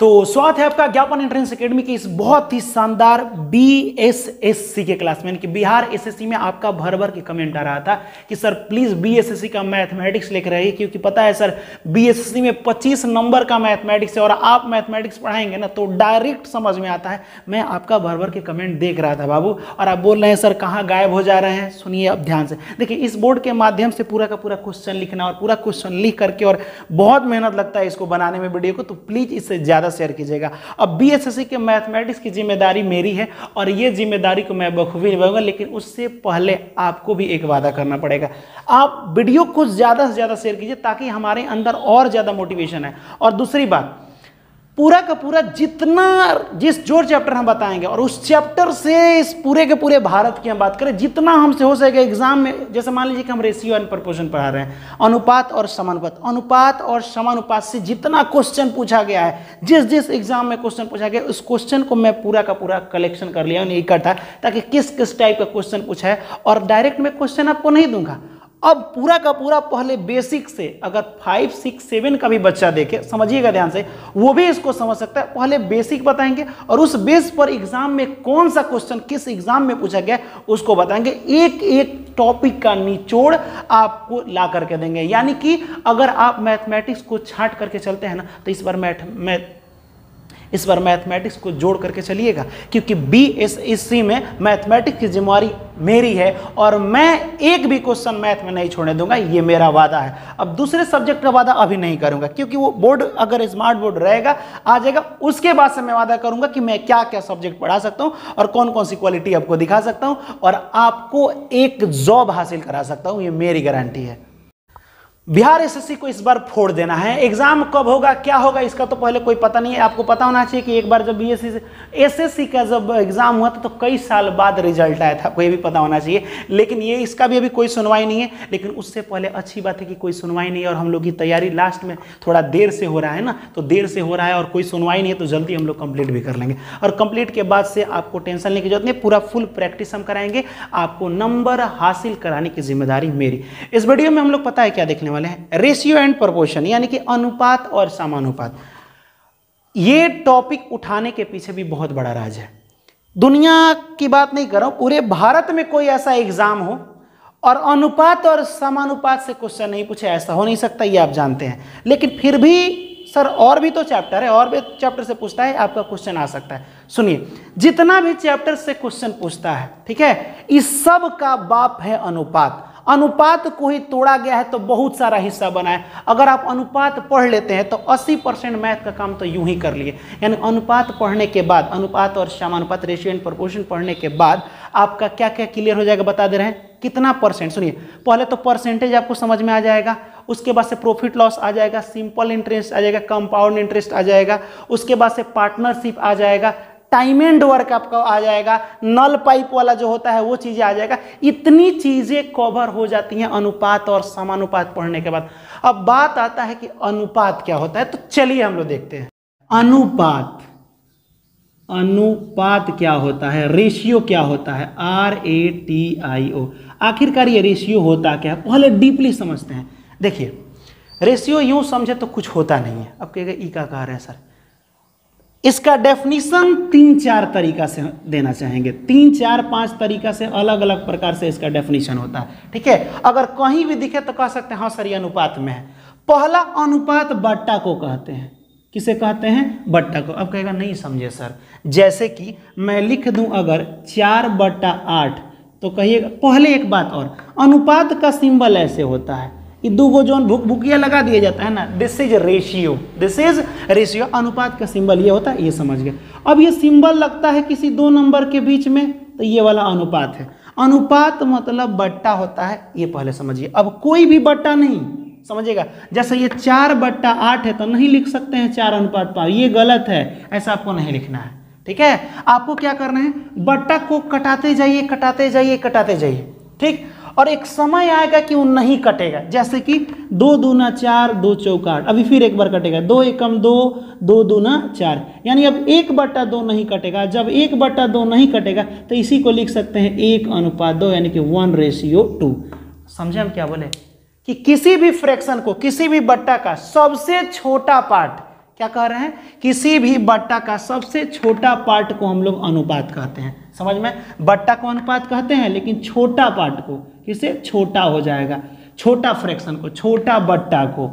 तो स्वागत है आपका ज्ञापन एंट्रेंस एकेडमी की इस बहुत ही शानदार बीएसएससी के क्लास में, कि बिहार एसएससी में आपका भर भर के कमेंट आ रहा था कि सर प्लीज बीएसएससी का मैथमेटिक्स लेकर आइए, क्योंकि पता है सर बीएसएससी में 25 नंबर का मैथमेटिक्स है और आप मैथमेटिक्स पढ़ाएंगे ना तो डायरेक्ट समझ में आता है। मैं आपका भर भर के कमेंट देख रहा था बाबू, और आप बोल रहे हैं सर कहाँ गायब हो जा रहे हैं। सुनिए अब ध्यान से, देखिए इस बोर्ड के माध्यम से पूरा का पूरा क्वेश्चन लिखना और पूरा क्वेश्चन लिख करके, और बहुत मेहनत लगता है इसको बनाने में वीडियो को, तो प्लीज इससे ज्यादा शेयर कीजिएगा। अब बीएसएससी के मैथमेटिक्स की जिम्मेदारी मेरी है और ये जिम्मेदारी को मैं बखूबी निभाऊंगा, लेकिन उससे पहले आपको भी एक वादा करना पड़ेगा। आप वीडियो को ज्यादा से ज्यादा शेयर कीजिए ताकि हमारे अंदर और ज्यादा मोटिवेशन है। और दूसरी बात, पूरा का पूरा जिस जो चैप्टर हम बताएंगे और उस चैप्टर से इस पूरे के पूरे भारत की हम बात करें, जितना हमसे हो सकेगा एग्जाम में, जैसे मान लीजिए कि हम रेशियो एंड प्रोपोर्शन पढ़ा रहे हैं, अनुपात और समानुपात से जितना क्वेश्चन पूछा गया है, जिस एग्जाम में क्वेश्चन पूछा गया, उस क्वेश्चन को मैं पूरा का पूरा कलेक्शन कर लिया इकट्ठा, ताकि किस किस टाइप का क्वेश्चन पूछा है। और डायरेक्ट में क्वेश्चन आपको नहीं दूंगा, अब पूरा का पूरा पहले बेसिक से, अगर 5, 6, 7 का भी बच्चा देखे, समझिएगा ध्यान से, वो भी इसको समझ सकता है। पहले बेसिक बताएंगे और उस बेस पर एग्जाम में कौन सा क्वेश्चन किस एग्जाम में पूछा गया उसको बताएंगे। एक एक टॉपिक का निचोड़ आपको ला करके देंगे। यानी कि अगर आप मैथमेटिक्स को छांट करके चलते हैं ना, तो इस बार मैथमेटिक्स को जोड़ करके चलिएगा, क्योंकि बीएसएससी में मैथमेटिक्स की जिम्मेवारी मेरी है और मैं एक भी क्वेश्चन मैथ में नहीं छोड़ने दूंगा, ये मेरा वादा है। अब दूसरे सब्जेक्ट का वादा अभी नहीं करूंगा, क्योंकि वो बोर्ड अगर स्मार्ट बोर्ड रहेगा आ जाएगा, उसके बाद से मैं वादा करूंगा कि मैं क्या क्या सब्जेक्ट पढ़ा सकता हूं और कौन कौन सी क्वालिटी आपको दिखा सकता हूं और आपको एक जॉब हासिल करा सकता हूं, ये मेरी गारंटी है। बिहार एसएससी को इस बार फोड़ देना है। एग्जाम कब होगा क्या होगा इसका तो पहले कोई पता नहीं है। आपको पता होना चाहिए कि एक बार जब एसएससी का जब एग्जाम हुआ था तो कई साल बाद रिजल्ट आया था, आपको ये भी पता होना चाहिए। लेकिन ये इसका भी अभी कोई सुनवाई नहीं है। लेकिन उससे पहले अच्छी बात है कि कोई सुनवाई नहीं है और हम लोग की तैयारी लास्ट में थोड़ा देर से हो रहा है ना, तो देर से हो रहा है और कोई सुनवाई नहीं है, तो जल्दी हम लोग कंप्लीट भी कर लेंगे। और कंप्लीट के बाद से आपको टेंशन लेने की जरूरत नहीं, पूरा फुल प्रैक्टिस हम कराएंगे। आपको नंबर हासिल कराने की जिम्मेदारी मेरी। इस वीडियो में हम लोग पता है क्या देखने वाले हैं, रेशियो एंड प्रोपोर्शन, यानी कि अनुपात और समानुपात। ये टॉपिक उठाने के पीछे भी बहुत बड़ा राज है। दुनिया की बात नहीं कर रहा हूं, पूरे भारत में कोई ऐसा एग्जाम हो और अनुपात और समानुपात से क्वेश्चन नहीं पूछे, ऐसा हो नहीं सकता, ये आप जानते हैं। लेकिन फिर भी सर और भी तो चैप्टर है, और भी चैप्टर से पूछता है, आपका क्वेश्चन आ सकता है। सुनिए, जितना भी चैप्टर से क्वेश्चन पूछता है, ठीक है, इस सब का बाप है अनुपात। अनुपात को ही तोड़ा गया है तो बहुत सारा हिस्सा बना है। अगर आप अनुपात पढ़ लेते हैं तो 80% मैथ का काम तो यूं ही कर लिए। यानी अनुपात पढ़ने के बाद, अनुपात और समानुपात, रेशियो एंड प्रोपोर्शन पढ़ने के बाद आपका क्या क्या क्लियर हो जाएगा बता दे रहे हैं, कितना परसेंट। सुनिए, पहले तो परसेंटेज आपको समझ में आ जाएगा, उसके बाद से प्रॉफिट लॉस आ जाएगा, सिंपल इंटरेस्ट आ जाएगा, कंपाउंड इंटरेस्ट आ जाएगा, उसके बाद से पार्टनरशिप आ जाएगा, टाइम एंड वर्क आपका आ जाएगा, नल पाइप वाला जो होता है वो चीजें आ जाएगा। इतनी चीजें कवर हो जाती हैं अनुपात और समानुपात पढ़ने के बाद। अब बात आता है कि अनुपात क्या होता है, तो चलिए हम लोग देखते हैं। अनुपात क्या होता है, रेशियो क्या होता है, RATIO। आखिरकार ये रेशियो होता क्या है, पहले डीपली समझते हैं। देखिए, रेशियो यूं समझे तो कुछ होता नहीं है। अब कहेगा ई का कह रहे हैं सर, इसका डेफिनेशन 3-4 तरीका से देना चाहेंगे, 3-4-5 तरीका से अलग अलग प्रकार से इसका डेफिनेशन होता है, ठीक है। अगर कहीं भी दिखे तो कह सकते हैं हाँ सर ये अनुपात में है। पहला अनुपात बट्टा को कहते हैं। किसे कहते हैं, बट्टा को। अब कहेगा नहीं समझे सर, जैसे कि मैं लिख दूं अगर 4/8, तो कहिएगा, पहले एक बात और, अनुपात का सिंबल ऐसे होता है, ये दो गो जोन भुकिया लगा दिया जाता है ना, दिस इज रेशियो। अनुपात का सिंबल ये होता है, ये समझ गए। अब ये सिंबल लगता है किसी दो नंबर के बीच में, तो ये वाला अनुपात है। अनुपात मतलब बट्टा होता है, ये पहले समझिए। अब कोई भी बट्टा नहीं, समझिएगा, जैसे ये 4/8 है तो नहीं लिख सकते हैं 4:5, ये गलत है, ऐसा आपको नहीं लिखना है, ठीक है। आपको क्या करना है, बट्टा को कटाते जाइए, ठीक। और एक समय आएगा कि वो नहीं कटेगा, जैसे कि 2 दूना 4, 2 चौका 8। अभी फिर एक बार कटेगा, 2 एकम 2, 2 दूना 4। यानी अब 1/2 नहीं कटेगा। जब 1/2 नहीं कटेगा तो इसी को लिख सकते हैं 1:2, यानी कि 1:2। समझे हम क्या बोले, कि किसी भी फ्रैक्शन को, किसी भी बट्टा का सबसे छोटा पार्ट क्या कह रहे हैं, किसी भी बट्टा का सबसे छोटा पार्ट को हम लोग अनुपात कहते हैं। समझ में, बट्टा को अनुपात कहते हैं, लेकिन छोटा पार्ट को, किसे, छोटा हो जाएगा, छोटा फ्रैक्शन को, छोटा बट्टा को।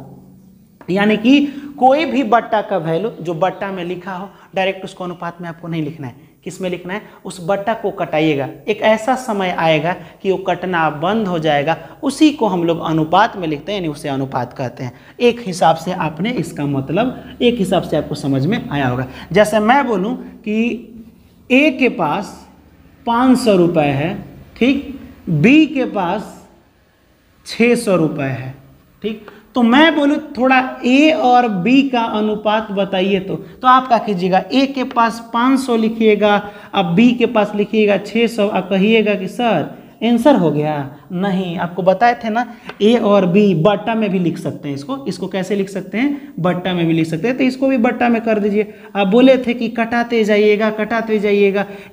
यानी कि कोई भी बट्टा का वैल्यू जो बट्टा में लिखा हो, डायरेक्ट उसको अनुपात में आपको नहीं लिखना है। किस में लिखना है, उस बट्टा को कटाइएगा, एक ऐसा समय आएगा कि वो कटना बंद हो जाएगा, उसी को हम लोग अनुपात में लिखते हैं, यानी उसे अनुपात कहते हैं। एक हिसाब से आपने इसका मतलब, एक हिसाब से आपको समझ में आया होगा। जैसे मैं बोलूं कि ए के पास 500 रुपये है, ठीक, बी के पास 600 रुपये है, ठीक, तो मैं बोलूँ थोड़ा ए और बी का अनुपात बताइए, तो आप क्या कीजिएगा, ए के पास 500 लिखिएगा, अब बी के पास लिखिएगा 600, आप कहिएगा कि सर आंसर हो गया। नहीं, आपको बताए थे ना, ए और बी बट्टा में भी लिख सकते हैं, इसको कैसे लिख सकते हैं, बट्टा में भी लिख सकते हैं, तो इसको भी बट्टा में कर दीजिए। आप बोले थे कि कटाते जाइएगा,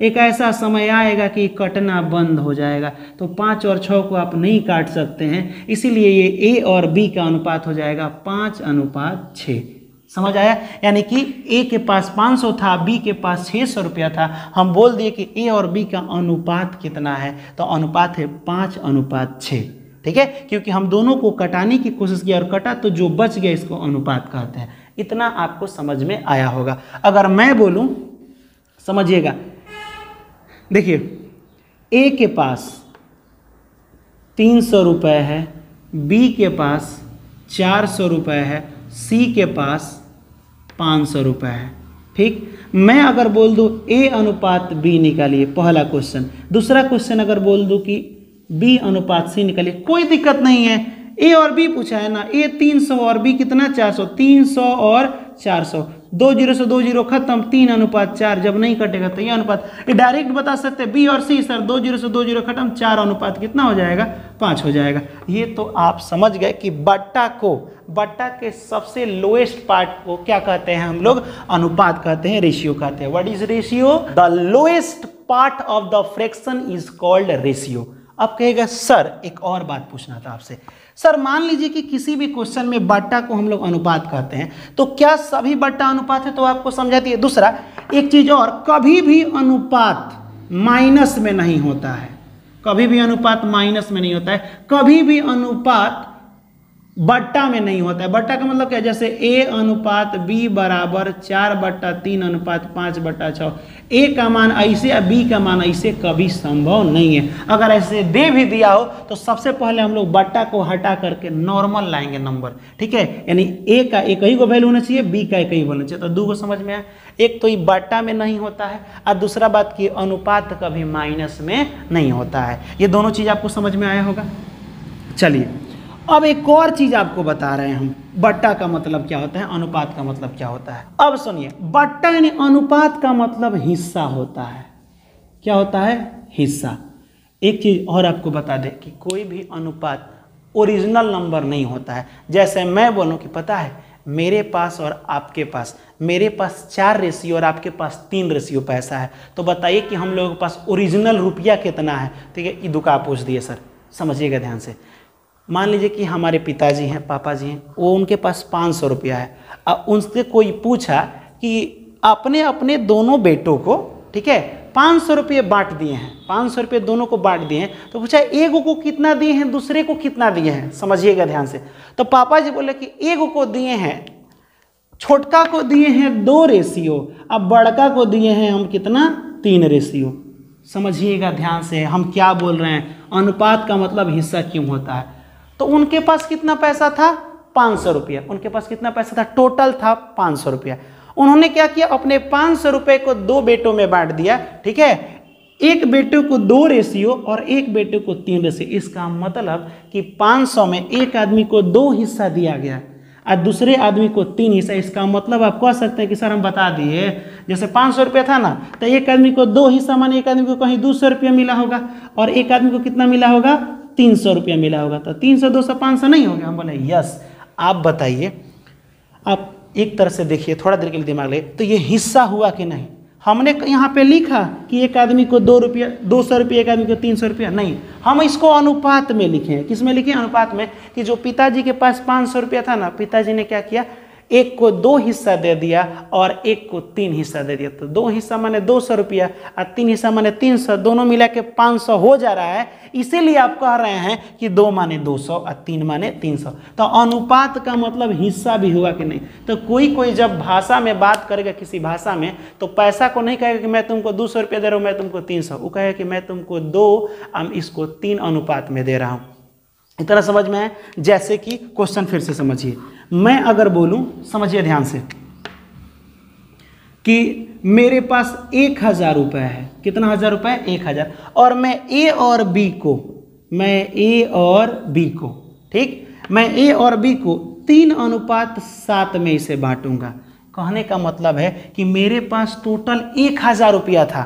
एक ऐसा समय आएगा कि कटना बंद हो जाएगा, तो 5 और 6 को आप नहीं काट सकते हैं, इसीलिए ये ए और बी का अनुपात हो जाएगा 5:6। समझ आया, यानी कि ए के पास 500 था, बी के पास 600 रुपया था, हम बोल दिए कि ए और बी का अनुपात कितना है, तो अनुपात है 5:6, ठीक है, क्योंकि हम दोनों को कटाने की कोशिश की और कटा तो जो बच गया इसको अनुपात कहते हैं। इतना आपको समझ में आया होगा। अगर मैं बोलूं, समझिएगा, देखिए ए के पास 300 रुपये है, बी के पास 400 रुपये है, सी के पास 500 रुपये है, ठीक। मैं अगर बोल दूँ ए अनुपात बी निकालिए, पहला क्वेश्चन। दूसरा क्वेश्चन अगर बोल दूँ कि बी अनुपात सी निकालिए, कोई दिक्कत नहीं है, ए और बी पूछा है ना, ए 300 और बी कितना 400, 300 और 400, 2 0 से 2 0 खत्म, 3:4, जब नहीं कटेगा तो ये अनुपात, ये डायरेक्ट बता सकते हैं बी और सी, सर 2 0 से 2 0 खत्म, 4 अनुपात कितना हो जाएगा, 5 हो जाएगा। ये तो आप समझ गए कि बट्टा के सबसे लोएस्ट पार्ट को क्या कहते हैं हम लोग, अनुपात कहते हैं, रेशियो कहते हैं। What is ratio, the lowest part of the fraction is called ratio. अब कहेगा सर एक और बात पूछना था आपसे, सर मान लीजिए कि किसी भी क्वेश्चन में बट्टा को हम लोग अनुपात कहते हैं, तो क्या सभी बट्टा अनुपात है, तो आपको समझा दिए। दूसरा एक चीज और, कभी भी अनुपात माइनस में नहीं होता है, कभी भी अनुपात माइनस में नहीं होता है, कभी भी अनुपात बट्टा में नहीं होता है। बट्टा का मतलब क्या, जैसे ए अनुपात बी बराबर 4/3:5/6, ए का मान ऐसे और बी का मान ऐसे कभी संभव नहीं है। अगर ऐसे दे भी दिया हो तो सबसे पहले हम लोग बट्टा को हटा करके नॉर्मल लाएंगे नंबर, ठीक है, यानी ए का एक ही को वैल्यू होना चाहिए, बी का एक ही होना चाहिए। तो दो को समझ में आया, एक तो ये बट्टा में नहीं होता है और दूसरा बात कि अनुपात कभी माइनस में नहीं होता है। ये दोनों चीज़ आपको समझ में आया होगा। चलिए अब एक और चीज आपको बता रहे हैं हम, बट्टा का मतलब क्या होता है, अनुपात का मतलब क्या होता है। अब सुनिए, बट्टा यानी अनुपात का मतलब हिस्सा होता है। क्या होता है, हिस्सा। एक चीज और आपको बता दें कि कोई भी अनुपात ओरिजिनल नंबर नहीं होता है। जैसे मैं बोलूं कि पता है मेरे पास और आपके पास, मेरे पास 4 रेशियो और आपके पास 3 रेशियो पैसा है, तो बताइए कि हम लोगों के पास ओरिजिनल रुपया कितना है। ठीक है, ये दुका पूछ दिए सर, समझिएगा ध्यान से। मान लीजिए कि हमारे पिताजी हैं, पापा जी हैं, वो उनके पास 500 रुपया है। अब उनसे कोई पूछा कि अपने अपने दोनों बेटों को, ठीक है, 500 रुपये बांट दिए हैं, 500 रुपये दोनों को बांट दिए हैं, तो पूछा एक को कितना दिए हैं, दूसरे को कितना दिए हैं, समझिएगा ध्यान से। तो पापा जी बोले कि एक को दिए हैं, छोटका को दिए हैं 2 रेशियो, अब बड़का को दिए हैं हम कितना, 3 रेशियो। समझिएगा ध्यान से हम क्या बोल रहे हैं, अनुपात का मतलब हिस्सा क्यों होता है। तो उनके पास कितना पैसा था, 500 रुपया, उनके पास कितना पैसा था, टोटल था 500 रुपया। उन्होंने क्या किया, अपने 500 रुपये को 2 बेटों में बांट दिया, ठीक है, एक बेटे को 2 रेशियो और एक बेटे को 3 रेशियो। इसका मतलब कि 500 में एक आदमी को 2 हिस्सा दिया गया और दूसरे आदमी को 3 हिस्सा। इसका मतलब आप कह सकते हैं कि सर हम बता दिए, जैसे 500 रुपया था ना, तो एक आदमी को 2 हिस्सा, माने एक आदमी को कहीं 200 रुपया मिला होगा और एक आदमी को कितना मिला होगा, 300 रुपया मिला होगा। तो 300 200 500 नहीं हो गया। हम बोले यस। आप बताइए, आप एक तरह से देखिए, थोड़ा देर के लिए दिमाग लगे, तो ये हिस्सा हुआ कि नहीं। हमने यहाँ पे लिखा कि एक आदमी को 200 रुपया, एक आदमी को 300 रुपया, नहीं, हम इसको अनुपात में लिखे हैं। किस में लिखे, अनुपात में, कि जो पिताजी के पास 500 रुपया था ना, पिताजी ने क्या किया, एक को 2 हिस्सा दे दिया और एक को 3 हिस्सा दे दिया, तो 2 हिस्सा माने 200 रुपया और 3 हिस्सा माने 300, दोनों मिला के 500 हो जा रहा है। इसीलिए आप कह रहे हैं कि 2 माने 200 और 3 माने 300। तो अनुपात का मतलब हिस्सा भी हुआ कि नहीं। तो कोई जब भाषा में बात करेगा किसी भाषा में, तो पैसा को नहीं कहेगा कि मैं तुमको 200 रुपया दे रहा हूँ, मैं तुमको 300, वो कहेगा कि मैं तुमको 2 इसको 3 अनुपात में दे रहा हूँ। इतना समझ में है। जैसे कि क्वेश्चन फिर से समझिए, मैं अगर बोलूं, समझिए ध्यान से, कि मेरे पास 1000 रुपये है। कितना हजार रुपये? 1000। और मैं ए और बी को, ठीक, मैं ए और बी को 3:7 में इसे बांटूंगा। कहने का मतलब है कि मेरे पास टोटल 1000 रुपया था।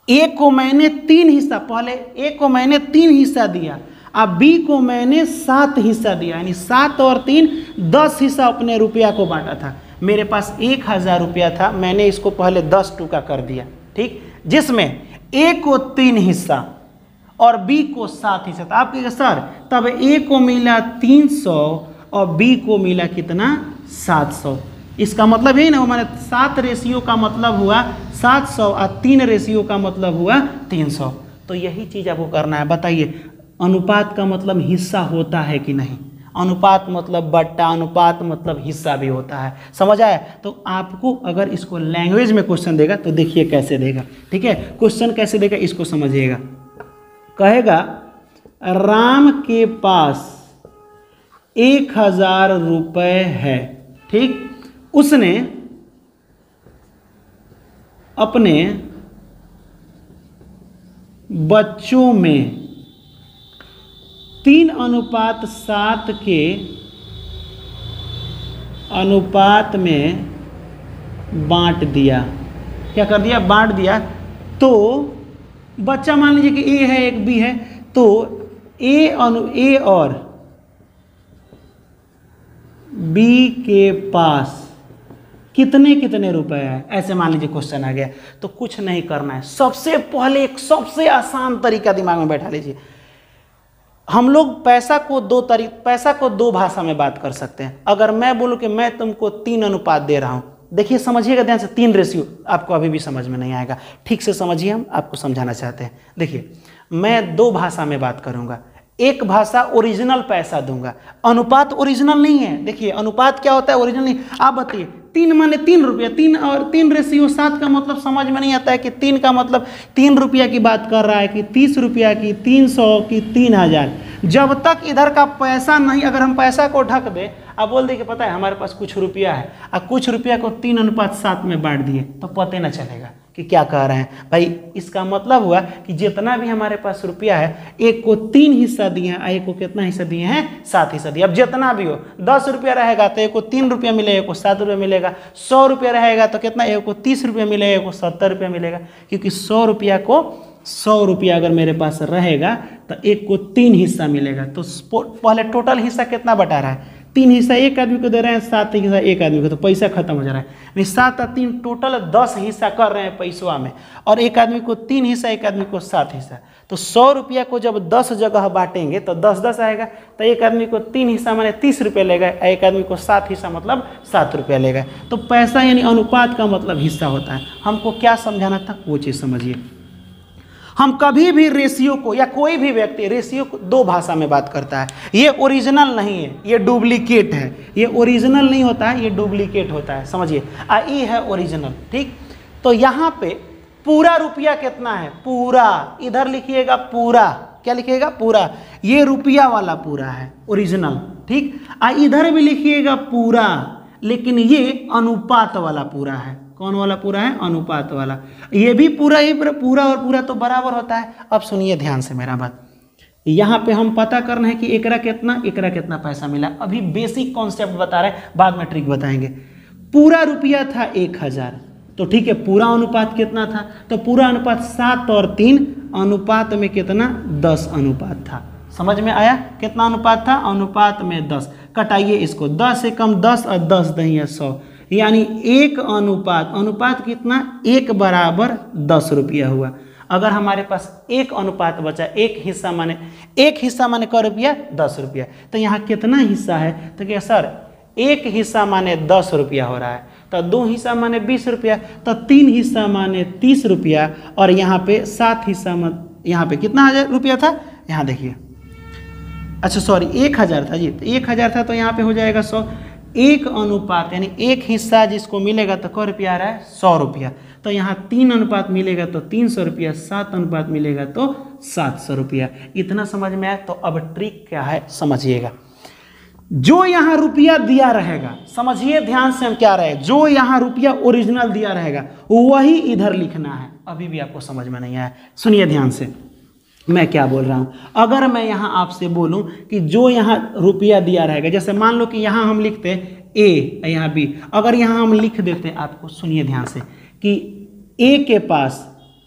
ए को मैंने 3 हिस्सा, पहले ए को मैंने 3 हिस्सा दिया, अब बी को मैंने 7 हिस्सा दिया, यानी 7 और 3 10 हिस्सा अपने रुपया को बांटा था। मेरे पास 1000 रुपया था, मैंने इसको पहले 10 टुकड़ा कर दिया, ठीक, जिसमें ए को 3 हिस्सा और बी को 7 हिस्सा। तो आप कहेंगे सर तब ए को मिला 300 और बी को मिला कितना? 700। इसका मतलब है ना, मैंने 7 रेशियो का मतलब हुआ 700 और 3 रेशियो का मतलब हुआ 300। तो यही चीज़ आपको करना है। बताइए अनुपात का मतलब हिस्सा होता है कि नहीं? अनुपात मतलब बट्टा, अनुपात मतलब हिस्सा भी होता है। समझ आया? तो आपको अगर इसको लैंग्वेज में क्वेश्चन देगा तो देखिए कैसे देगा, ठीक है। क्वेश्चन कैसे देगा इसको समझिएगा। कहेगा राम के पास 1000 रुपये है, ठीक, उसने अपने बच्चों में 3:7 के अनुपात में बांट दिया। क्या कर दिया? बांट दिया। तो बच्चा मान लीजिए कि ए है, एक बी है, तो ए और बी के पास कितने कितने रुपए है, ऐसे मान लीजिए क्वेश्चन आ गया। तो कुछ नहीं करना है, सबसे पहले एक सबसे आसान तरीका दिमाग में बैठा लीजिए। हम लोग पैसा को दो भाषा में बात कर सकते हैं। अगर मैं बोलूं कि मैं तुमको 3 अनुपात दे रहा हूं, देखिए समझिएगा ध्यान से, 3 रेशियो आपको अभी भी समझ में नहीं आएगा, ठीक से समझिए, हम आपको समझाना चाहते हैं। देखिए मैं 2 भाषा में बात करूंगा। एक भाषा ओरिजिनल पैसा दूंगा, अनुपात ओरिजिनल नहीं है। देखिए अनुपात क्या होता है? ओरिजिनल नहीं। आप बताइए 3 माने 3 रुपया, 3 और 3 रेशियो 7 का मतलब समझ में नहीं आता है कि 3 का मतलब 3 रुपया की बात कर रहा है कि 30 रुपया की, 300 की, 3000। जब तक इधर का पैसा नहीं, अगर हम पैसा को ढक दे, आप बोल दे कि पता है हमारे पास कुछ रुपया है, और कुछ रुपया को 3:7 में बांट दिए, तो पता न चलेगा कि क्या कह रहे हैं भाई। इसका मतलब हुआ कि जितना भी हमारे पास रुपया है, एक को 3 हिस्सा दिए हैं, एक को कितना हिस्सा दिए हैं? 7 हिस्सा दिए। अब जितना भी हो, 10 रुपया रहेगा तो एक को 3 रुपया मिलेगा, एक को 7 रुपया मिलेगा। 100 रुपया रहेगा तो कितना? एक को 30 रुपया मिलेगा, एक को 70 रुपया मिलेगा। क्योंकि 100 रुपया को 100 रुपया अगर मेरे पास रहेगा तो एक को 3 हिस्सा मिलेगा। तो पहले टोटल हिस्सा कितना बटा रहा है? 3 हिस्सा एक आदमी को दे रहे हैं, 7 हिस्सा एक आदमी को, तो पैसा खत्म हो जा रहा है। 7 और 3 टोटल 10 हिस्सा कर रहे हैं पैसवा में, और एक आदमी को 3 हिस्सा, एक आदमी को 7 हिस्सा। तो 100 रुपया को जब 10 जगह बांटेंगे तो 10-10 आएगा। तो एक आदमी को 3 हिस्सा माने 30 रुपये लेगा, एक आदमी को 7 हिस्सा मतलब 7 रुपया लेगा। तो पैसा यानी अनुपात का मतलब हिस्सा होता है। हमको क्या समझाना था वो चीज़ समझिए। हम कभी भी रेशियो को, या कोई भी व्यक्ति रेशियो को 2 भाषा में बात करता है। ये ओरिजिनल नहीं है, ये डुप्लीकेट है। ये ओरिजिनल नहीं होता है, ये डुप्लीकेट होता है, समझिए। ये है ओरिजिनल, ठीक। तो यहाँ पे पूरा रुपया कितना है? पूरा, इधर लिखिएगा पूरा। क्या लिखिएगा? पूरा। ये रुपया वाला पूरा है ओरिजिनल, ठीक। इधर भी लिखिएगा पूरा, लेकिन ये अनुपात वाला पूरा है। कौन वाला पूरा है? अनुपात वाला। ये भी पूरा ही पूरा और पूरा तो बराबर होता है। अब सुनिए ध्यान से मेरा बात, यहाँ पे हम पता करना है कि एकरा कितना पैसा मिला। अभी बेसिक कॉन्सेप्ट बता रहे हैं, बाद में ट्रिक बताएंगे। पूरा रुपया था 1000, तो ठीक है, पूरा अनुपात कितना था? तो पूरा अनुपात 7 और 3 अनुपात में कितना? 10 अनुपात था। समझ में आया? कितना अनुपात था? अनुपात में 10। कटाइए इसको, 10 से कम 10 और 10 दही 100, यानी 1 अनुपात कितना? 1 बराबर 10 रुपया हुआ। अगर हमारे पास 1 अनुपात बचा, एक हिस्सा माने क रुपया? 10 रुपया। तो यहाँ कितना हिस्सा है? तो क्या सर एक हिस्सा माने 10 रुपया हो रहा है, तो 2 हिस्सा माने 20 रुपया, तो 3 हिस्सा माने 30 रुपया, और यहाँ पे 7 हिस्सा में यहाँ पे कितना रुपया था, यहाँ देखिए, अच्छा सॉरी 1000 था जी, तो 1000 था तो यहाँ पे हो जाएगा 100। एक अनुपात यानी एक हिस्सा जिसको मिलेगा तो क रुपया आ रहा है 100 रुपया, तो यहाँ 3 अनुपात मिलेगा तो 300 रुपया, 7 अनुपात मिलेगा तो 700 रुपया। इतना समझ में आया? तो अब ट्रिक क्या है समझिएगा। जो यहाँ रुपया दिया रहेगा, समझिए ध्यान से हम क्या रहे, जो यहाँ रुपया ओरिजिनल दिया रहेगा वही इधर लिखना है। अभी भी आपको समझ में नहीं आया, सुनिए ध्यान से मैं क्या बोल रहा हूँ। अगर मैं यहाँ आपसे बोलूँ कि जो यहाँ रुपया दिया रहेगा, जैसे मान लो कि यहाँ हम लिखते ए यहाँ बी, अगर यहाँ हम लिख देते आपको, सुनिए ध्यान से, कि ए के पास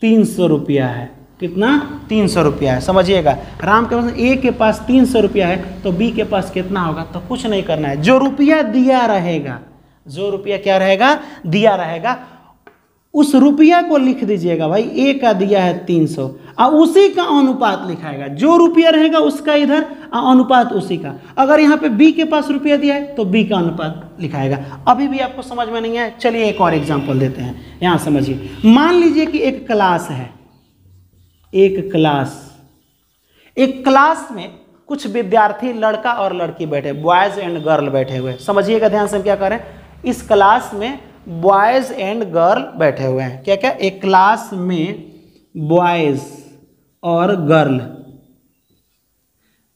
300 रुपया है, कितना 300 रुपया है, समझिएगा राम के पास ए के पास 300 रुपया है, तो बी के पास कितना होगा, तो कुछ नहीं करना है, जो रुपया दिया रहेगा, जो रुपया क्या रहेगा दिया रहेगा, उस रुपया को लिख दीजिएगा भाई, ए का दिया है 300 और उसी का अनुपात लिखाएगा, जो रुपया रहेगा उसका इधर अनुपात उसी का। अगर यहाँ पे बी के पास रुपया दिया है तो बी का अनुपात लिखाएगा। अभी भी आपको समझ में नहीं है, चलिए एक और एग्जांपल देते हैं, यहाँ समझिए। मान लीजिए कि एक क्लास है, एक क्लास में कुछ विद्यार्थी लड़का और लड़की बैठे, बॉयज एंड गर्ल बैठे हुए, समझिएगा ध्यान से हम क्या करें। इस क्लास में बॉयज एंड गर्ल बैठे हुए हैं, क्या क्या, एक क्लास में बॉयज और गर्ल,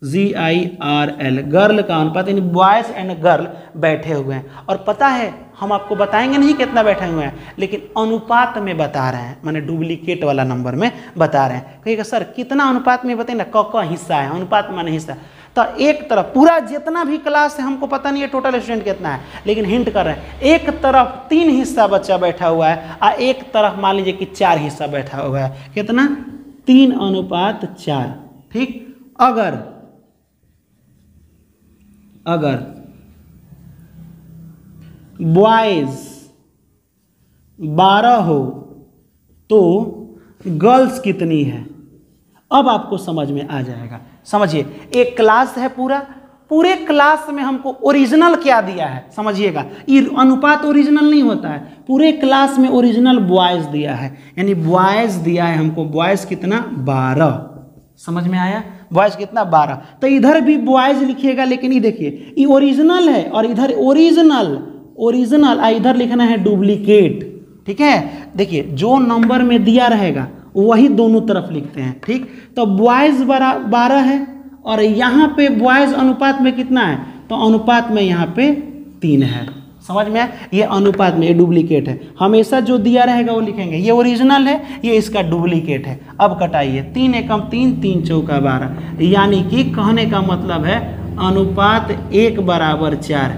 GIRL, गर्ल का अनुपात यानी बॉयज एंड गर्ल बैठे हुए हैं। और पता है हम आपको बताएंगे नहीं कितना बैठे हुए हैं, लेकिन अनुपात में बता रहे हैं, माने डुप्लीकेट वाला नंबर में बता रहे हैं। कहिएगा सर कितना अनुपात में बताइए ना, क हिस्सा है, अनुपात माने हिस्सा। तो एक तरफ पूरा जितना भी क्लास है, हमको पता नहीं है टोटल स्टूडेंट कितना है, लेकिन हिंट कर रहे हैं, एक तरफ 3 हिस्सा बच्चा बैठा हुआ है और एक तरफ मान लीजिए कि 4 हिस्सा बैठा हुआ है, कितना 3:4। ठीक, अगर बॉयज 12 हो तो गर्ल्स कितनी है, अब आपको समझ में आ जाएगा। समझिए एक क्लास है, पूरे क्लास में हमको ओरिजिनल क्या दिया है, समझिएगा ये अनुपात ओरिजिनल नहीं होता है, पूरे क्लास में ओरिजिनल बॉयज दिया है, यानी बॉयज दिया है हमको, बॉयज कितना 12, समझ में आया, बॉयज कितना 12। तो इधर भी बॉयज लिखिएगा, लेकिन ये देखिए ये ओरिजिनल है और इधर ओरिजिनल इधर लिखना है डुप्लीकेट। ठीक है, देखिए जो नंबर में दिया रहेगा वही दोनों तरफ लिखते हैं। ठीक, तो बॉयज 12 है और यहाँ पे बॉयज अनुपात में कितना है, तो अनुपात में यहाँ पे 3 है, समझ में आया, ये अनुपात में, ये डुप्लीकेट है, हमेशा जो दिया रहेगा वो लिखेंगे, ये ओरिजिनल है, ये इसका डुप्लीकेट है। अब कटाइए, 3 एकम 3, 3 चौका 12, यानी कि कहने का मतलब है अनुपात 1:4,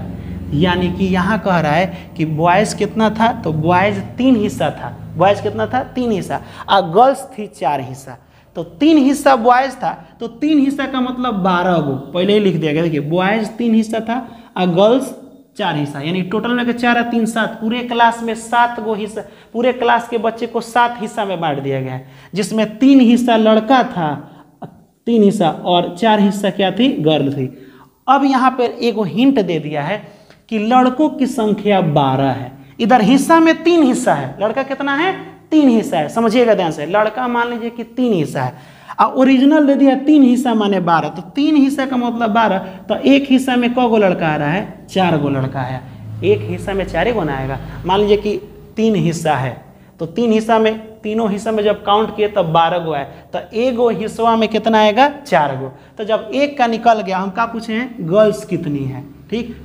यानी कि यहाँ कह रहा है कि बॉयज़ कितना था, तो बॉयज़ 3 हिस्सा था, बॉयज़ कितना था 3 हिस्सा, और गर्ल्स थी 4 हिस्सा, तो 3 हिस्सा बॉयज़ था, तो 3 हिस्सा का मतलब 12 गो, पहले ही लिख दिया गया। देखिए बॉयज़ 3 हिस्सा था और गर्ल्स 4 हिस्सा, यानी टोटल में 4 और 3 7, पूरे क्लास में 7 गो हिस्सा, पूरे क्लास के बच्चे को 7 हिस्सा में बांट दिया गया है, जिसमें 3 हिस्सा लड़का था, 3 हिस्सा और 4 हिस्सा क्या थी, गर्ल थी। अब यहाँ पर एक हिंट दे दिया है कि लड़कों की संख्या 12 है, इधर हिस्सा में 3 हिस्सा है, लड़का कितना है 3 हिस्सा है, समझिएगा ध्यान से, लड़का मान लीजिए कि 3 हिस्सा है और ओरिजिनल दे दिया 3 हिस्सा माने 12, तो 3 हिस्सा का मतलब 12, तो एक हिस्सा में क गो लड़का आ रहा है, 4 गो लड़का है, एक हिस्सा में 4 गो ना आएगा। मान लीजिए कि 3 हिस्सा है, तो 3 हिस्सा में, तीनों हिस्सा में जब काउंट किए तब 12 गो आए, तो एक गो हिस्सा में कितना आएगा 4 गो, तो जब एक का निकल गया, हम क्या पूछे हैं गर्ल्स कितनी है। ठीक,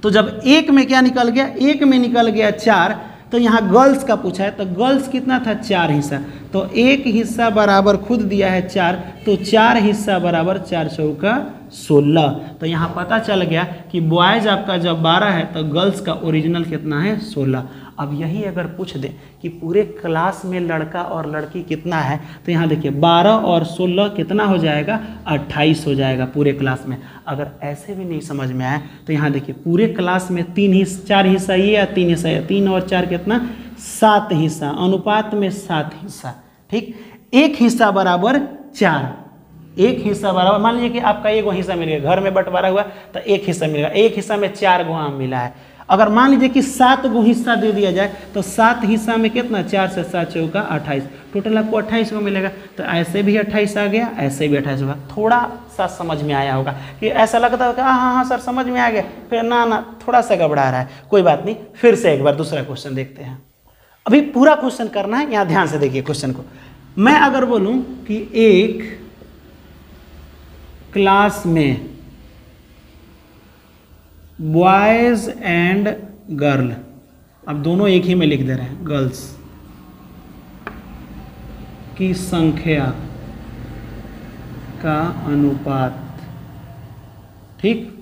तो जब एक में क्या निकल गया, एक में निकल गया 4, तो यहाँ गर्ल्स का पूछा है, तो गर्ल्स कितना था 4 हिस्सा, तो एक हिस्सा बराबर खुद दिया है 4, तो 4 हिस्सा बराबर 4 चौका 16। तो यहाँ पता चल गया कि बॉयज आपका जब 12 है तो गर्ल्स का ओरिजिनल कितना है 16। अब यही अगर पूछ दे कि पूरे क्लास में लड़का और लड़की कितना है, तो यहाँ देखिए 12 और 16 कितना हो जाएगा 28 हो जाएगा पूरे क्लास में। अगर ऐसे भी नहीं समझ में आए तो यहाँ देखिए पूरे क्लास में 4 हिस्सा ये या 3 हिस्सा है, 3 और 4 कितना 7 हिस्सा, अनुपात में 7 हिस्सा। ठीक, एक हिस्सा बराबर 4, एक हिस्सा बराबर, मान लीजिए कि आपका एक हिस्सा मिल गया, घर में बंटवारा हुआ तो एक हिस्सा मिलेगा, एक हिस्सा में 4 गो आम मिला है। अगर मान लीजिए कि 7 गो हिस्सा दे दिया जाए तो 7 हिस्सा में कितना, 4 से 7 चौका 28, टोटल आपको 28 को मिलेगा। तो ऐसे भी 28 आ गया, ऐसे भी 28 होगा। थोड़ा सा समझ में आया होगा कि ऐसा लगता होगा हाँ हाँ सर समझ में आ गया, फिर ना थोड़ा सा घबरा रहा है, कोई बात नहीं, फिर से एक बार दूसरा क्वेश्चन देखते हैं। अभी पूरा क्वेश्चन करना है, यहाँ ध्यान से देखिए क्वेश्चन को। मैं अगर बोलूँ कि एक क्लास में बॉयज एंड गर्ल, अब दोनों एक ही में लिख दे रहे हैं, गर्ल्स की संख्या का अनुपात, ठीक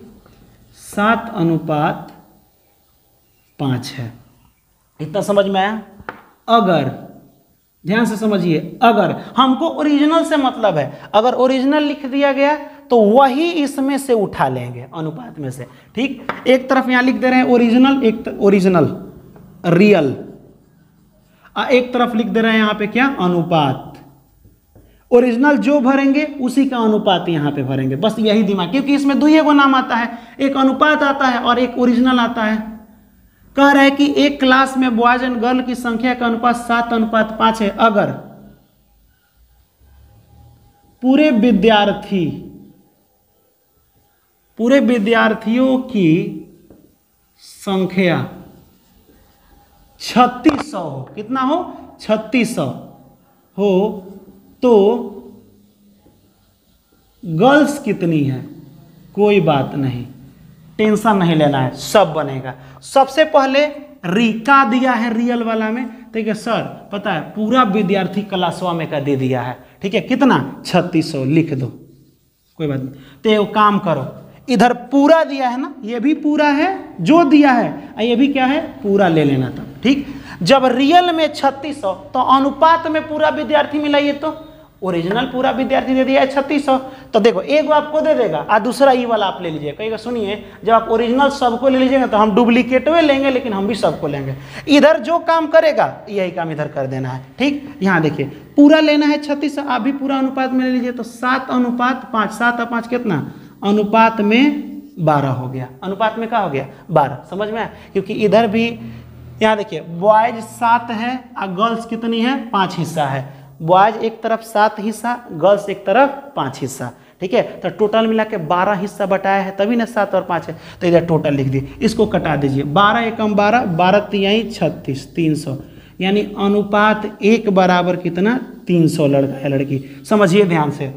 7:5 है। इतना समझ में आया? अगर ध्यान से समझिए, अगर हमको ओरिजिनल से मतलब है, अगर ओरिजिनल लिख दिया गया तो वही इसमें से उठा लेंगे अनुपात में से, ठीक। एक तरफ यहां लिख दे रहे हैं ओरिजिनल, एक ओरिजिनल रियल, एक तरफ लिख दे रहे हैं यहां पे क्या, अनुपात। ओरिजिनल जो भरेंगे उसी का अनुपात यहां पे भरेंगे, बस यही दिमाग, क्योंकि इसमें दो ही को नाम आता है, एक अनुपात आता है और एक ओरिजिनल आता है। कह रहा है कि एक क्लास में बॉयज एंड गर्ल की संख्या का अनुपात 7:5 है, अगर पूरे विद्यार्थियों की संख्या 3600 हो, कितना हो, 3600 हो, तो गर्ल्स कितनी है? कोई बात नहीं, टेंशन नहीं लेना है, सब बनेगा। सबसे पहले का दिया है रियल वाला में, ठीक है सर पता है पूरा विद्यार्थी क्लासवा में का दे दिया है, ठीक है कितना, 3600 लिख दो, कोई बात नहीं। तो ये काम करो, इधर पूरा दिया है ना, ये भी पूरा है जो दिया है, ये भी क्या है, पूरा ले लेना था, ठीक। जब रियल में 3600 तो अनुपात में पूरा विद्यार्थी मिलाइए, तो ओरिजिनल पूरा विद्यार्थी दे दिया है 3600, तो देखो एक आपको दे देगा और दूसरा ई वाला आप ले लीजिए। कहेगा सुनिए जब आप ओरिजिनल सबको ले लीजिएगा तो हम डुप्लीकेट लेंगे, लेकिन हम भी सबको लेंगे। इधर जो काम करेगा यही काम इधर कर देना है, ठीक। यहाँ देखिए पूरा लेना है 3600, आप भी पूरा अनुपात में ले लीजिए, तो 7:5, 7 और 5 कितना, अनुपात में 12 हो गया, अनुपात में क्या हो गया, 12। समझ में आया? क्योंकि इधर भी यहाँ देखिए बॉयज 7 है और गर्ल्स कितनी है, 5 हिस्सा है। बॉयज एक तरफ 7 हिस्सा, गर्ल्स एक तरफ 5 हिस्सा, ठीक है। तो टोटल मिला के 12 हिस्सा बटाया है, तभी ना 7 और 5 है, तो इधर टोटल लिख दिए। इसको कटा दीजिए, 12 एकम 12, 12 तिहाई 36, 300, यानी अनुपात 1 बराबर कितना, 300 लड़का है लड़की। समझिए ध्यान से,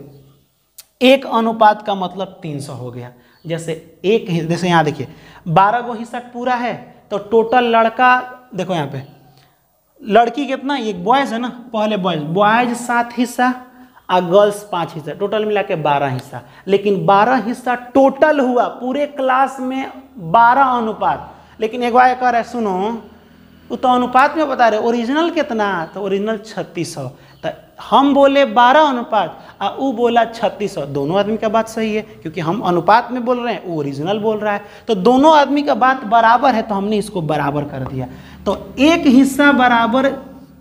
1 अनुपात का मतलब 300 हो गया। जैसे यहाँ देखिए 12 गो हिस्सा पूरा है, तो टोटल लड़का देखो यहाँ पे लड़की कितना, ये बॉयज है ना, पहले बॉयज 7 हिस्सा और गर्ल्स 5 हिस्सा, टोटल मिला के 12 हिस्सा। लेकिन 12 हिस्सा टोटल हुआ, पूरे क्लास में 12 अनुपात। लेकिन एक बार कह रहा है सुनो, वो तो अनुपात में बता रहे, ओरिजिनल कितना, तो ओरिजिनल 3600, तो हम बोले 12 अनुपात और वो बोला 3600, दोनों आदमी का बात सही है, क्योंकि हम अनुपात में बोल रहे हैं, वो ओरिजिनल बोल रहा है, तो दोनों आदमी का बात बराबर है, तो हमने इसको बराबर कर दिया। तो एक हिस्सा बराबर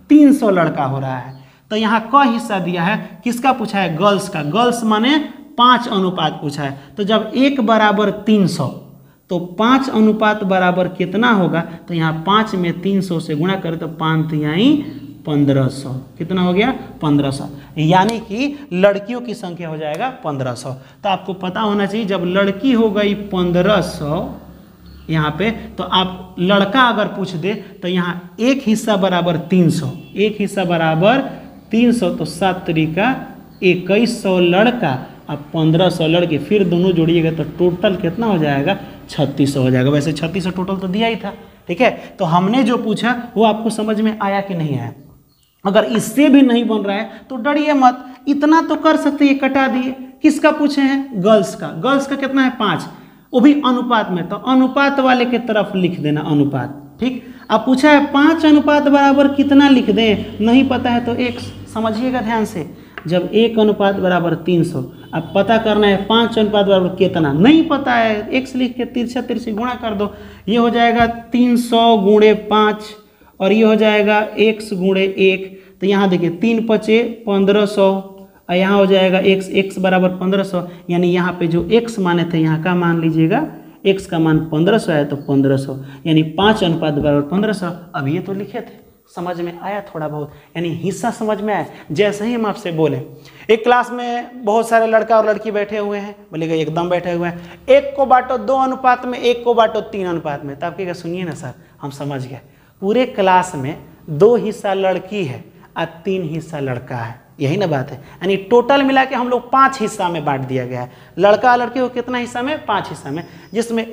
300 लड़का हो रहा है। तो यहाँ क हिस्सा दिया है, किसका पूछा है, गर्ल्स का, गर्ल्स माने 5 अनुपात पूछा है। तो जब 1 बराबर 300 तो 5 अनुपात बराबर कितना होगा, तो यहाँ 5 में 300 से गुणा करें तो 5 तिहाई 1500, कितना हो गया, 1500, यानी कि लड़कियों की संख्या हो जाएगा 1500। तो आपको पता होना चाहिए जब लड़की हो गई 1500 यहाँ पे, तो आप लड़का अगर पूछ दे तो यहाँ एक हिस्सा बराबर 300, एक हिस्सा बराबर 300, तो 7 तरीका 2100 लड़का अब 1500 लड़के, फिर दोनों जोड़िएगा तो टोटल कितना हो जाएगा, 3600 हो जाएगा। वैसे 3600 टोटल तो दिया ही था, ठीक है। तो हमने जो पूछा वो आपको समझ में आया कि नहीं आया? अगर इससे भी नहीं बन रहा है तो डरिए मत, इतना तो कर सकते हैं, कटा दिए। किसका पूछे हैं, गर्ल्स का। गर्ल्स का कितना है, 5, वो भी अनुपात में, तो अनुपात वाले के तरफ लिख देना अनुपात, ठीक। अब पूछा है 5 अनुपात बराबर कितना लिख दें, नहीं पता है तो 1, समझिएगा ध्यान से। जब 1 अनुपात बराबर 300, अब पता करना है 5 अनुपात बराबर कितना, नहीं पता है, x लिख के तिरछा तिरछी गुणा कर दो, ये हो जाएगा 300 गुणे 5 और ये हो जाएगा x गुणे 1। तो यहाँ देखिए 3 × 5 = 1500 और यहाँ हो जाएगा x बराबर 1500, यानी यहाँ पे जो x माने थे यहाँ का मान लीजिएगा, x का मान 1500 है तो 1500 यानी 5 अनुपात बराबर 1500। अब ये तो लिखे थे, समझ में आया थोड़ा बहुत, यानी हिस्सा समझ में आया। जैसे ही हम आपसे बोले एक क्लास में बहुत सारे लड़का और लड़की बैठे हुए हैं, बोलेगा एकदम बैठे हुए हैं, एक को बांटो 2 अनुपात में, एक को बांटो 3 अनुपात में, तब कहेगा सुनिए ना सर हम समझ गए, पूरे क्लास में 2 हिस्सा लड़की है और 3 हिस्सा लड़का है, यही ना बात है। यानी टोटल मिला के हम लोग 5 हिस्सा में बांट दिया गया है। लड़का लड़की को कितना हिस्सा में? 5 हिस्सा में, जिसमें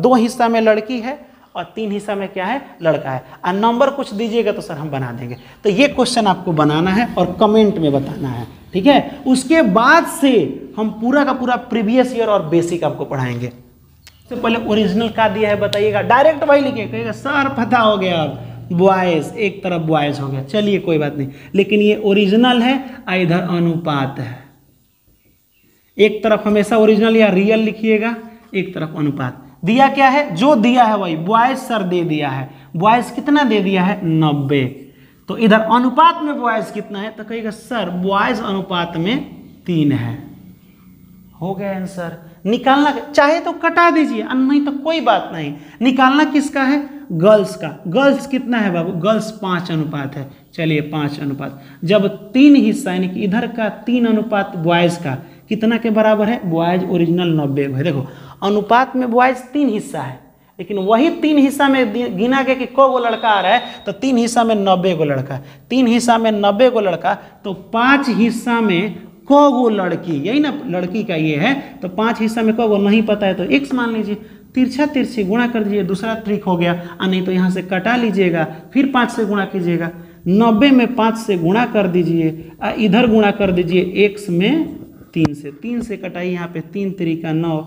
2 हिस्सा में लड़की है और 3 हिस्सा में क्या है? लड़का है। और नंबर कुछ दीजिएगा तो सर हम बना देंगे। तो ये क्वेश्चन आपको बनाना है और कमेंट में बताना है, ठीक है। उसके बाद से हम पूरा का पूरा प्रीवियस ईयर और बेसिक आपको पढ़ाएंगे। सबसे पहले ओरिजिनल का दिया है बताइएगा, डायरेक्ट वही लिखिए, कहेगा सर पता हो गया, अब बॉयज एक तरफ बॉयज हो गया, चलिए कोई बात नहीं, लेकिन ये ओरिजिनल है और इधर अनुपात है। एक तरफ हमेशा ओरिजिनल या रियल लिखिएगा, एक तरफ अनुपात। दिया क्या है? जो दिया है वही, बॉयज सर दे दिया है, बॉयज कितना दे दिया है? 90। तो इधर अनुपात में बॉयज कितना है? तो कहेगा सर बॉयज अनुपात में 3 है। हो गया आंसर। निकालना चाहे तो कटा दीजिए, नहीं तो कोई बात नहीं। निकालना किसका है? गर्ल्स का। गर्ल्स कितना है बाबू? गर्ल्स 5 अनुपात है। चलिए 5 अनुपात, जब 3 हिस्सा यानी कि इधर का 3 अनुपात बॉयज का कितना के बराबर है? बॉयज ओरिजिनल 90 है। देखो अनुपात में बॉयज 3 हिस्सा है, लेकिन वही 3 हिस्सा में गिना गया कि को लड़का आ रहा है, तो 3 हिस्सा में 90 को लड़का, 3 हिस्सा में 90 को लड़का, तो 5 हिस्सा में को लड़की, यही ना लड़की का ये है, तो 5 हिस्सा में को नहीं पता है तो x मान लीजिए, तिरछा तिरछी गुणा कर दीजिए, दूसरा ट्रिक हो गया। नहीं तो यहाँ से कटा लीजिएगा, फिर 5 से गुणा कीजिएगा, 90 में 5 से गुणा कर दीजिए, इधर गुणा कर दीजिए x में 3 से कटाइए, यहाँ पे 3 3 9,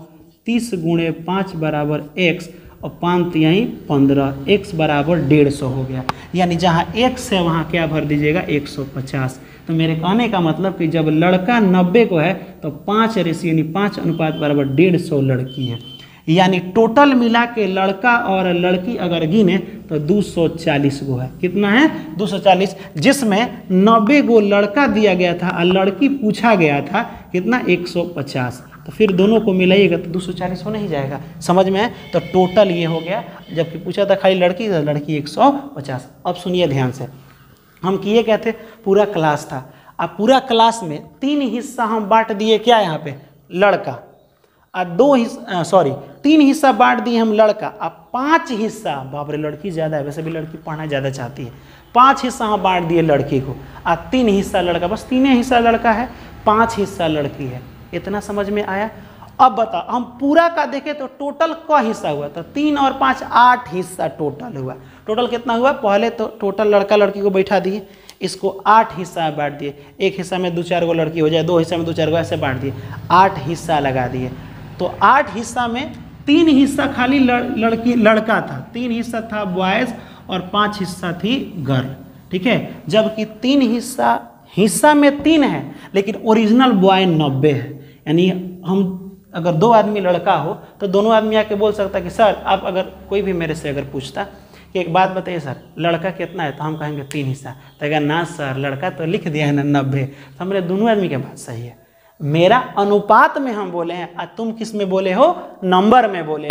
30 गुणे 5 बराबर x और 5 यहीं 15, x बराबर 150 हो गया। यानी जहाँ x है वहाँ क्या भर दीजिएगा? 150। तो मेरे कहने का मतलब कि जब लड़का 90 को है तो 5 रेशियो यानी 5 अनुपात बराबर 150 लड़की है। यानी टोटल मिला के लड़का और लड़की अगर गिने तो 240 गो है। कितना है? 240, जिसमें 90 गो लड़का दिया गया था और लड़की पूछा गया था कितना? 150। तो फिर दोनों को मिलाइएगा तो 240 होने ही जाएगा। समझ में है? तो टोटल ये हो गया, जबकि पूछा था खाली लड़की, तो लड़की 150। अब सुनिए ध्यान से, हम किए क्या थे? पूरा क्लास था, अब पूरा क्लास में 3 हिस्सा हम बांट दिए, क्या यहाँ पे? लड़का। और 3 हिस्सा बांट दिए हम लड़का, अब 5 हिस्सा, बाप रे लड़की ज़्यादा है, वैसे भी लड़की पढ़ना ज़्यादा चाहती है, 5 हिस्सा हम बांट दिए लड़की को और 3 हिस्सा लड़का, बस 3 हिस्सा लड़का है, 5 हिस्सा लड़की है। इतना समझ में आया? अब बताओ, हम पूरा का देखें तो टोटल का हिस्सा हुआ, तो 3 और 5 8 हिस्सा टोटल हुआ। टोटल कितना हुआ? पहले तो टोटल लड़का लड़की को बैठा दिए, इसको 8 हिस्सा में बांट दिए, एक हिस्सा में 2-4 गो लड़की हो जाए, 2 हिस्सा में 2-4 गो ऐसे बांट दिए, 8 हिस्सा लगा दिए। तो 8 हिस्सा में 3 हिस्सा खाली लड़का था, 3 हिस्सा था बॉयज़ और 5 हिस्सा थी गर्ल, ठीक है। जबकि 3 हिस्सा में 3 है, लेकिन ओरिजिनल बॉय 90 है। यानी हम अगर 2 आदमी लड़का हो तो दोनों आदमी आके बोल सकता कि सर आप, अगर कोई भी मेरे से अगर पूछता कि एक बात बताइए सर लड़का कितना है, तो हम कहेंगे 3 हिस्सा, तो अगर ना सर लड़का तो लिख दिया है ना 90, तो हमारे दोनों आदमी की बात सही है। मेरा अनुपात में हम बोले हैं और तुम किस में बोले हो? नंबर में बोले।